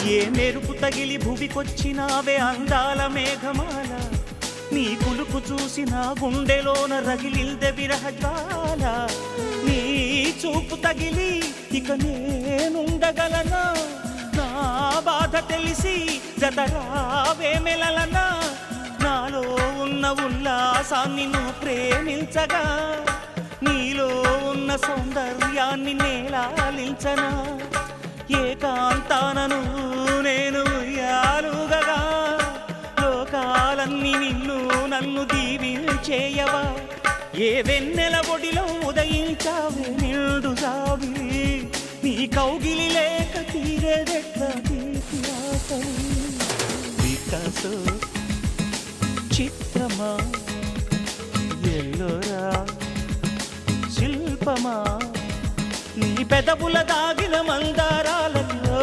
ఏ మెరుపు తగిలి భువికొచ్చినావే అందాల మేఘమాల నీ కులుకు చూసి నా గుండెలోన రగిలిల్దె విరహజ్వాల నీ చూపు తగిలి ఇక నేనుండగలనా నా బాధ తెలిసి జతరావే మెలలనా నాలో ఉన్న ఉల్లాసాన్ని నువ్వు ప్రేమించగా నీలో ఉన్న సౌందర్యాన్ని నేలాలించనా ఏకాంతానను నేను ఉయ్యాలుగగా లోకాలన్నీ నిన్ను నన్ను దీవించేయవా ఏ వెన్నెల ఒడిలో ఉదయించావే నిండు జాబి నీ కౌగిలి లేక తీరేదెట్లా తీపి ఆశలు వికాసో చిత్రమా ఎల్లోరా శిల్పమా నీ పెదవుల దాగిన మందారాలలో